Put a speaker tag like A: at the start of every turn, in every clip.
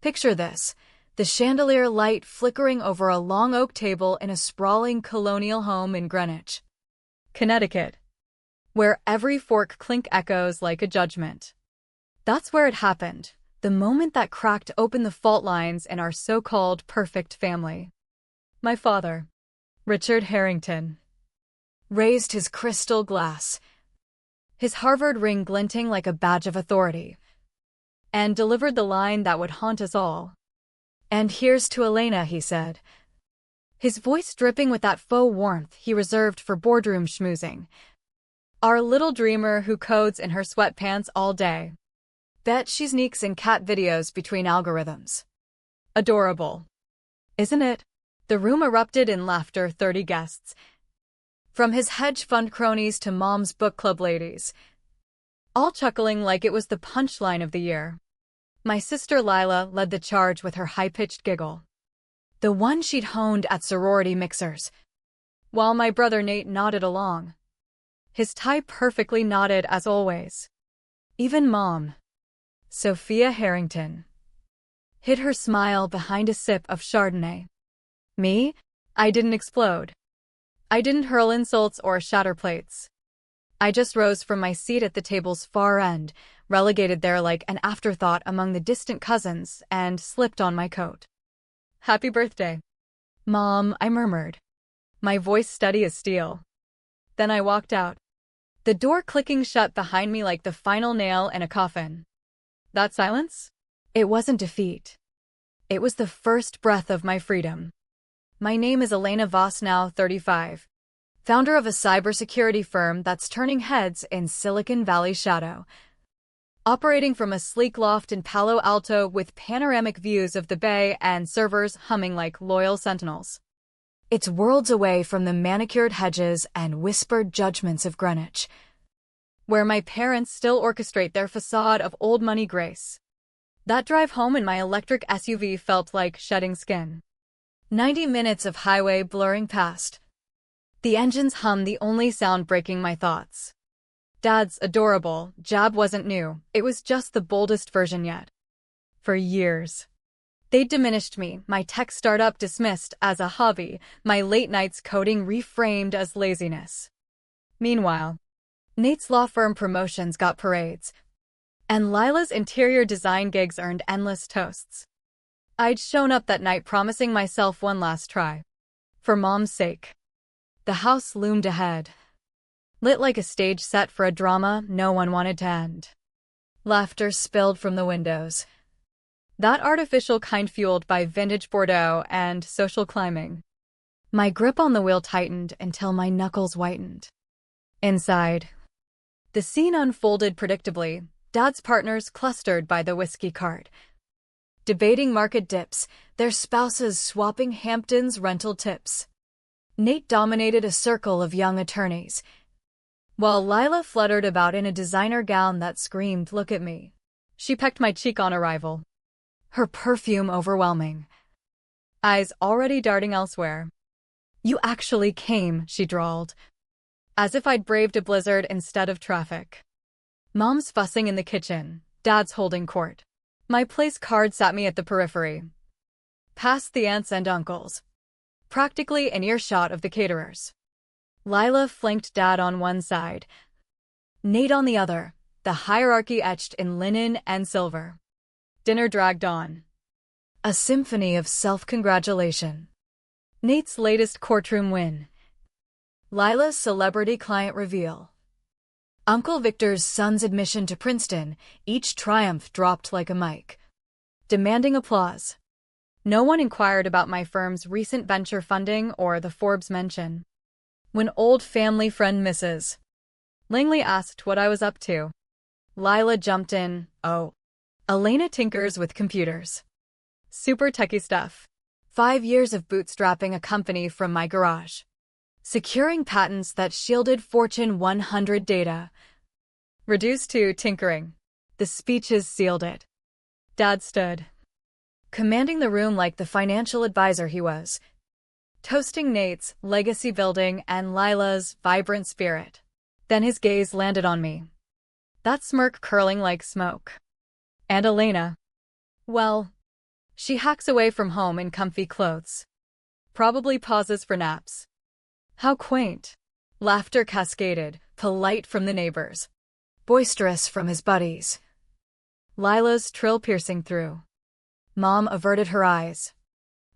A: Picture this. The chandelier light flickering over a long oak table in a sprawling colonial home in Greenwich, Connecticut, where every fork clink echoes like a judgment. That's where it happened, the moment that cracked open the fault lines in our so-called perfect family. My father, Richard Harrington, raised his crystal glass, his Harvard ring glinting like a badge of authority, and delivered the line that would haunt us all. "And here's to Elena," he said, his voice dripping with that faux warmth he reserved for boardroom schmoozing. "Our little dreamer who codes in her sweatpants all day. Bet she sneaks in cat videos between algorithms. Adorable. Isn't it?" The room erupted in laughter. 30 guests, from his hedge fund cronies to Mom's book club ladies, all chuckling like it was the punchline of the year. My sister Lila led the charge with her high-pitched giggle, the one she'd honed at sorority mixers, while my brother Nate nodded along, his tie perfectly knotted as always. Even Mom, Sophia Harrington, hid her smile behind a sip of Chardonnay. Me? I didn't explode. I didn't hurl insults or shatter plates. I just rose from my seat at the table's far end, relegated there like an afterthought among the distant cousins, and slipped on my coat. "Happy birthday, Mom," I murmured, my voice steady as steel. Then I walked out, the door clicking shut behind me like the final nail in a coffin. That silence? It wasn't defeat. It was the first breath of my freedom. My name is Elena Voss, now 35, founder of a cybersecurity firm that's turning heads in Silicon Valley shadow, operating from a sleek loft in Palo Alto with panoramic views of the Bay and servers humming like loyal sentinels. It's worlds away from the manicured hedges and whispered judgments of Greenwich, where my parents still orchestrate their facade of old money grace. That drive home in my electric SUV felt like shedding skin. 90 minutes of highway blurring past, the engine's hum the only sound breaking my thoughts. Dad's adorable jab wasn't new, it was just the boldest version yet. For years, they'd diminished me, my tech startup dismissed as a hobby, my late nights coding reframed as laziness. Meanwhile, Nate's law firm promotions got parades, and Lila's interior design gigs earned endless toasts. I'd shown up that night promising myself one last try. For Mom's sake. The house loomed ahead, lit like a stage set for a drama no one wanted to end. Laughter spilled from the windows, that artificial kind fueled by vintage Bordeaux and social climbing. My grip on the wheel tightened until my knuckles whitened. Inside, the scene unfolded predictably, Dad's partners clustered by the whiskey cart, debating market dips, their spouses swapping Hamptons rental tips. Nate dominated a circle of young attorneys, while Lila fluttered about in a designer gown that screamed, "Look at me." She pecked my cheek on arrival, her perfume overwhelming, eyes already darting elsewhere. "You actually came," she drawled, as if I'd braved a blizzard instead of traffic. Mom's fussing in the kitchen, Dad's holding court. My place card sat me at the periphery, past the aunts and uncles, practically an earshot of the caterers. Lila flanked Dad on one side, Nate on the other, the hierarchy etched in linen and silver. Dinner dragged on, a symphony of self-congratulation. Nate's latest courtroom win, Lila's celebrity client reveal, Uncle Victor's son's admission to Princeton, each triumph dropped like a mic, demanding applause. No one inquired about my firm's recent venture funding or the Forbes mention. When old family friend Mrs. Langley asked what I was up to, Lila jumped in, "Oh, Elena tinkers with computers. Super techie stuff. 5 years of bootstrapping a company from my garage, securing patents that shielded Fortune 100 data." Reduced to tinkering, the speeches sealed it. Dad stood, commanding the room like the financial advisor he was, toasting Nate's legacy building and Lila's vibrant spirit. Then his gaze landed on me, that smirk curling like smoke. "And Elena? Well, She hacks away from home in comfy clothes. Probably pauses for naps. How quaint. Laughter cascaded, polite from the neighbors, boisterous from his buddies. Lila's trill piercing through. Mom averted her eyes,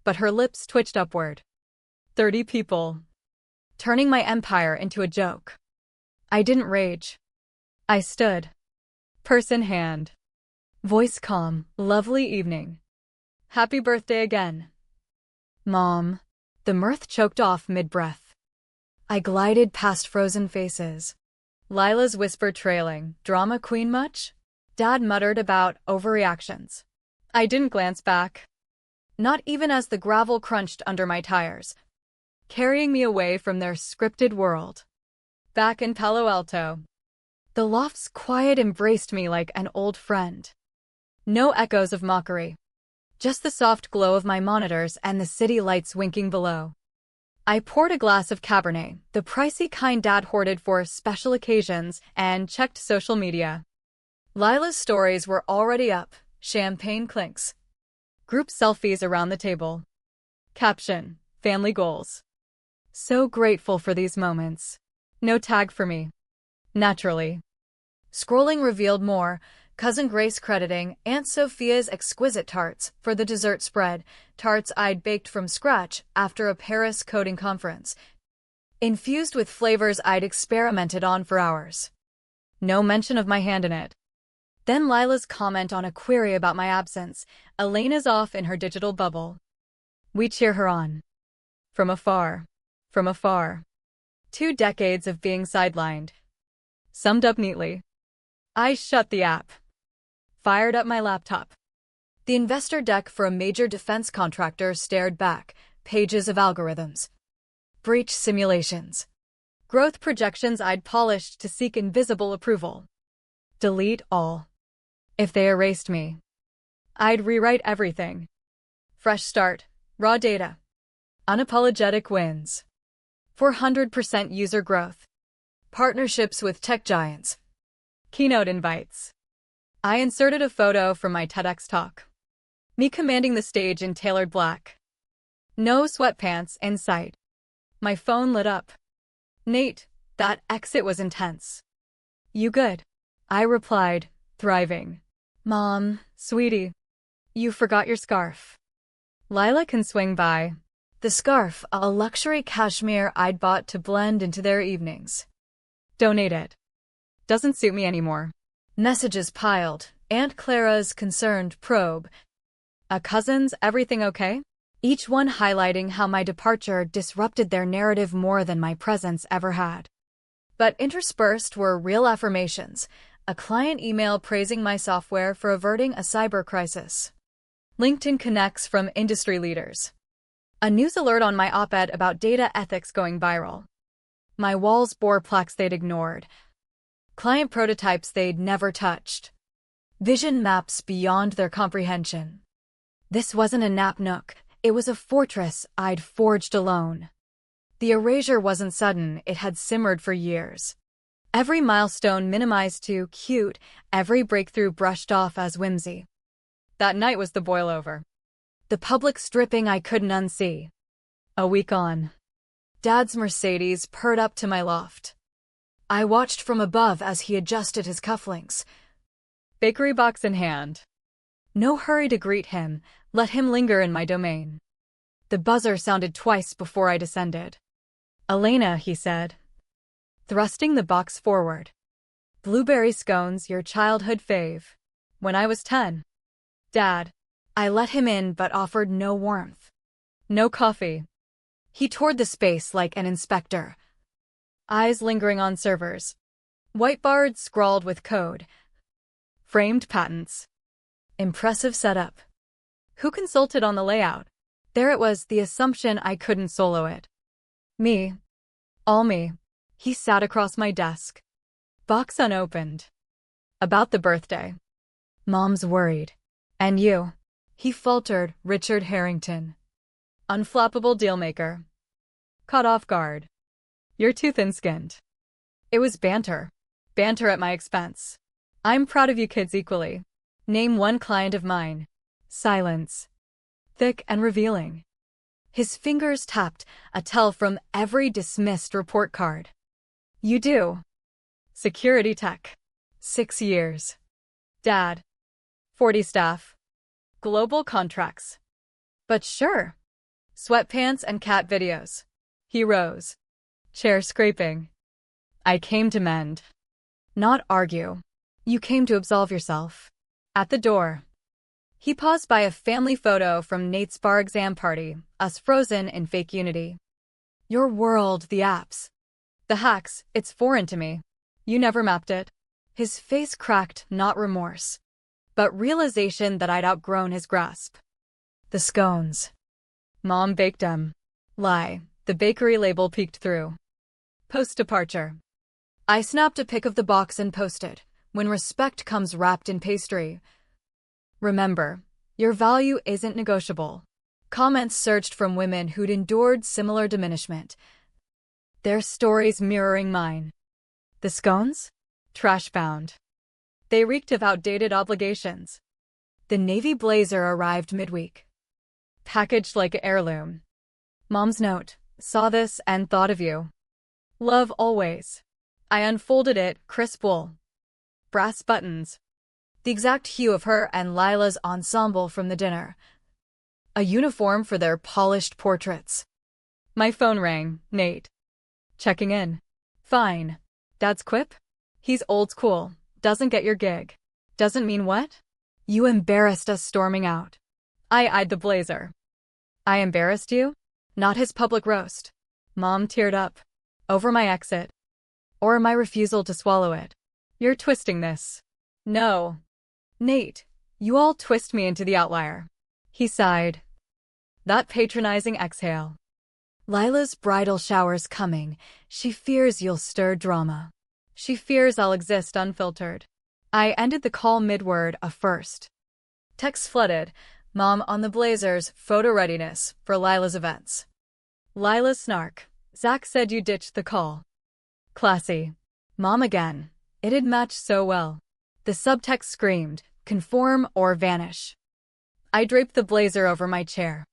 A: but her lips twitched upward. 30 people. Turning my empire into a joke. I didn't rage. I stood. Purse in hand. Voice calm, lovely evening. Happy birthday again. Mom. The mirth choked off mid-breath. I glided past frozen faces. Lila's whisper trailing, drama queen much? Dad muttered about overreactions. I didn't glance back. Not even as the gravel crunched under my tires, carrying me away from their scripted world. Back in Palo Alto. The loft's quiet embraced me like an old friend. No echoes of mockery. Just the soft glow of my monitors and the city lights winking below. I poured a glass of Cabernet, the pricey kind Dad hoarded for special occasions, and checked social media. Lila's stories were already up, champagne clinks. Group selfies around the table. Caption, family goals. So grateful for these moments. No tag for me. Naturally. Scrolling revealed more, Cousin Grace crediting Aunt Sophia's exquisite tarts for the dessert spread, tarts I'd baked from scratch after a Paris coding conference, infused with flavors I'd experimented on for hours. No mention of my hand in it. Then Lila's comment on a query about my absence. Elena's off in her digital bubble. We cheer her on. From afar. From afar. 2 decades of being sidelined. Summed up neatly. I shut the app. Fired up my laptop. The investor deck for a major defense contractor stared back, pages of algorithms. Breach simulations. Growth projections I'd polished to seek invisible approval. Delete all. If they erased me, I'd rewrite everything. Fresh start, raw data. Unapologetic wins. 400% user growth. Partnerships with tech giants. Keynote invites. I inserted a photo from my TEDx talk. Me commanding the stage in tailored black. No sweatpants in sight. My phone lit up. Nate, that exit was intense. You good? I replied, thriving. Mom, sweetie, you forgot your scarf. Lila can swing by. The scarf, a luxury cashmere I'd bought to blend into their evenings. Donate it. Doesn't suit me anymore. Messages piled. Aunt Clara's concerned probe. A cousin's everything okay? Each one highlighting how my departure disrupted their narrative more than my presence ever had. But interspersed were real affirmations. A client email praising my software for averting a cyber crisis. LinkedIn connects from industry leaders. A news alert on my op-ed about data ethics going viral. My walls bore plaques they'd ignored. Client prototypes they'd never touched. Vision maps beyond their comprehension. This wasn't a nap nook, it was a fortress I'd forged alone. The erasure wasn't sudden, it had simmered for years. Every milestone minimized to cute, every breakthrough brushed off as whimsy. That night was the boil-over. The public stripping I couldn't unsee. A week on. Dad's Mercedes purred up to my loft. I watched from above as he adjusted his cufflinks. Bakery box in hand. No hurry to greet him, let him linger in my domain. The buzzer sounded twice before I descended. Elena, he said, thrusting the box forward. Blueberry scones, your childhood fave. When I was 10. Dad. I let him in but offered no warmth. No coffee. He toured the space like an inspector. Eyes lingering on servers. Whiteboards scrawled with code. Framed patents. Impressive setup. Who consulted on the layout? There it was, the assumption I couldn't solo it. Me. All me. He sat across my desk. Box unopened. About the birthday. Mom's worried. And you? He faltered, Richard Harrington. Unflappable dealmaker. Caught off guard. You're too thin-skinned. It was banter. Banter at my expense. I'm proud of you kids equally. Name one client of mine. Silence. thick and revealing. His fingers tapped a tell from every dismissed report card. You do. Security tech. 6 years. Dad. 40 staff. Global contracts. But sure. Sweatpants and cat videos. He rose. Chair scraping. I came to mend. Not argue. You came to absolve yourself. At the door. He paused by a family photo from Nate's bar exam party, us frozen in fake unity. Your world, the apps. The hacks, it's foreign to me. You never mapped it. His face cracked, not remorse, but realization that I'd outgrown his grasp. The scones. Mom baked them. Lie, the bakery label peeked through. Post-departure. I snapped a pic of the box and posted, when respect comes wrapped in pastry. Remember, your value isn't negotiable. Comments surged from women who'd endured similar diminishment. Their stories mirroring mine. The scones? Trash-bound. They reeked of outdated obligations. The navy blazer arrived midweek. Packaged like an heirloom. Mom's note, saw this and thought of you. Love always. I unfolded it, crisp wool. Brass buttons. The exact hue of her and Lila's ensemble from the dinner. A uniform for their polished portraits. My phone rang. Nate. Checking in. Fine. Dad's quip? He's old school. Doesn't get your gig. Doesn't mean what? You embarrassed us storming out. I eyed the blazer. I embarrassed you? Not his public roast. Mom teared up. Over my exit. Or my refusal to swallow it. You're twisting this. No. Nate, you all twist me into the outlier. He sighed. That patronizing exhale. Lila's bridal shower's coming. She fears you'll stir drama. She fears I'll exist unfiltered. I ended the call mid-word, a first. Texts flooded. Mom on the blazers, photo readiness for Lila's events. Lila's snark. Zach said you ditched the call. Classy. Mom again. It'd match so well. The subtext screamed, conform or vanish. I draped the blazer over my chair.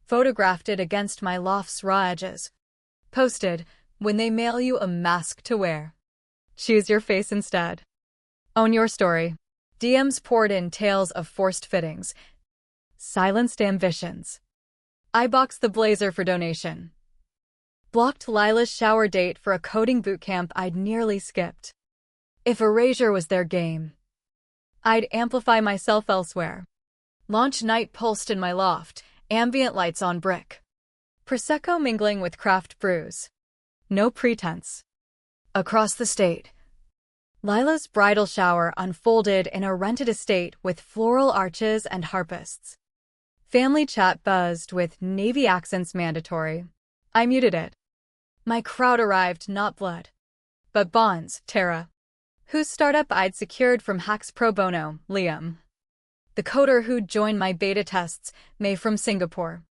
A: Photographed it against my loft's raw edges. Posted, when they mail you a mask to wear. Choose your face instead. Own your story. DMs poured in tales of forced fittings. Silenced ambitions. I boxed the blazer for donation. Blocked Lila's shower date for a coding bootcamp I'd nearly skipped. If erasure was their game, I'd amplify myself elsewhere. Launch night pulsed in my loft, ambient lights on brick. Prosecco mingling with craft brews. No pretense. Across the state. Lila's bridal shower unfolded in a rented estate with floral arches and harpists. Family chat buzzed with Navy accents mandatory. I muted it. My crowd arrived, not blood, but bonds, Tara, whose startup I'd secured from Hacks Pro Bono, Liam. The coder who'd joined my beta tests, May from Singapore.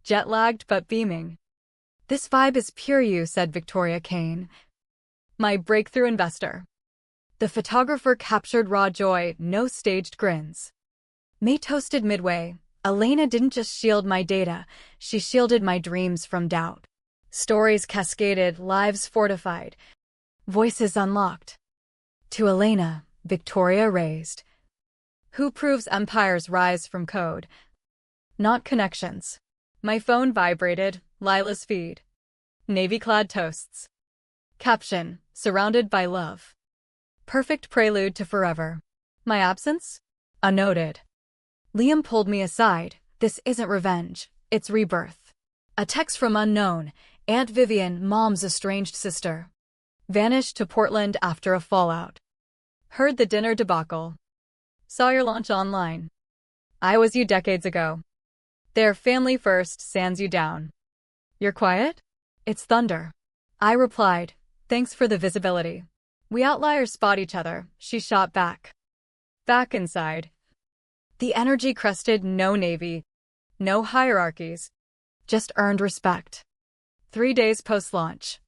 A: Jet-lagged but beaming. This vibe is pure you, said Victoria Kane. My breakthrough investor. The photographer captured raw joy, no staged grins. May toasted midway. Elena didn't just shield my data, she shielded my dreams from doubt. Stories cascaded, lives fortified. Voices unlocked. To Elena, Victoria raised. Who proves empires rise from code? Not connections. My phone vibrated, Lila's feed. Navy-clad toasts. Caption, surrounded by love. Perfect prelude to forever. My absence? Unnoted. Liam pulled me aside. This isn't revenge, it's rebirth. A text from unknown, Aunt Vivian, Mom's estranged sister. Vanished to Portland after a fallout. Heard the dinner debacle. Saw your launch online. I was you decades ago. Their family first sands you down. You're quiet? It's thunder. I replied, thanks for the visibility. We outliers spot each other, she shot back. Back inside. The energy crested, no navy, no hierarchies, just earned respect. 3 days post-launch.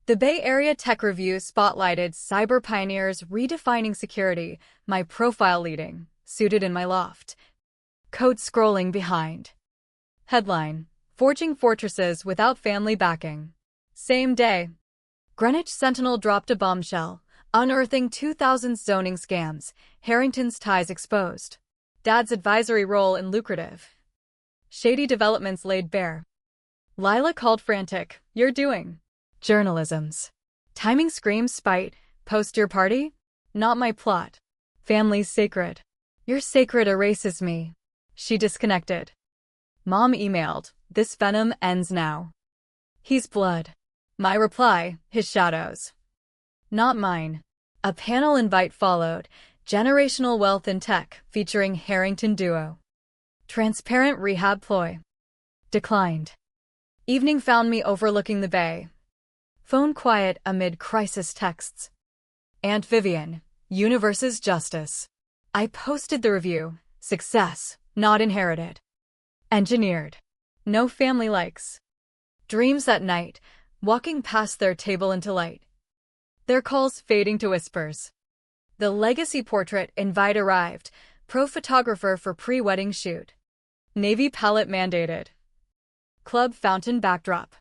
A: The Bay Area Tech Review spotlighted cyber pioneers redefining security, my profile leading, suited in my loft. Code scrolling behind. Headline: Forging Fortresses Without Family Backing. Same day, Greenwich Sentinel dropped a bombshell, unearthing 2000 zoning scams, Harrington's ties exposed. Dad's advisory role in lucrative. Shady developments laid bare. Lila called frantic, "You're doing journalism's timing screams spite, post your party? Not my plot. Family's sacred. Your sacred erases me." She disconnected. Mom emailed, "This venom ends now. He's blood." My reply, "His shadows. Not mine." A panel invite followed, Generational Wealth in Tech, featuring Harrington duo. Transparent rehab ploy. Declined. Evening found me overlooking the bay. Phone quiet amid crisis texts. Aunt Vivian, Universe's Justice. I posted the review. Success, not inherited. Engineered. No family likes. Dreams at night, walking past their table into light. Their calls fading to whispers. The legacy portrait invite arrived, pro photographer for pre-wedding shoot. Navy palette mandated. Club fountain backdrop.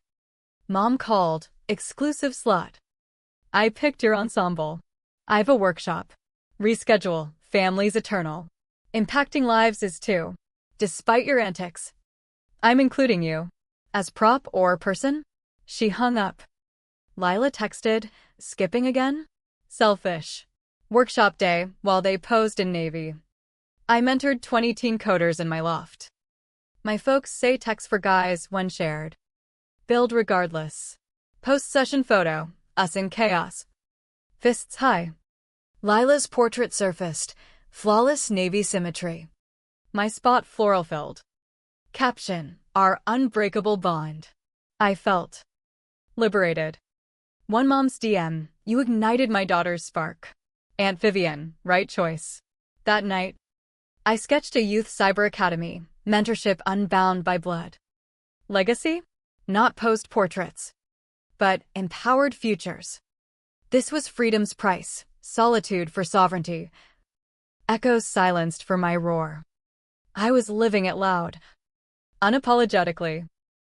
A: Mom called, exclusive slot. I picked your ensemble. I've a workshop. Reschedule, family's eternal. Impacting lives is too. Despite your antics. I'm including you. As prop or person? She hung up. Lila texted, skipping again? Selfish. Workshop day, while they posed in Navy. I mentored 20 teen coders in my loft. My folks say text for guys when shared. Build regardless. Post-session photo, us in chaos. Fists high. Lila's portrait surfaced, flawless navy symmetry. My spot floral-filled. Caption, our unbreakable bond. I felt liberated. One mom's DM, you ignited my daughter's spark. Aunt Vivian, right choice. That night, I sketched a youth cyber academy, mentorship unbound by blood. Legacy? Not post portraits, but empowered futures. This was freedom's price, solitude for sovereignty. Echoes silenced for my roar. I was living it loud. Unapologetically.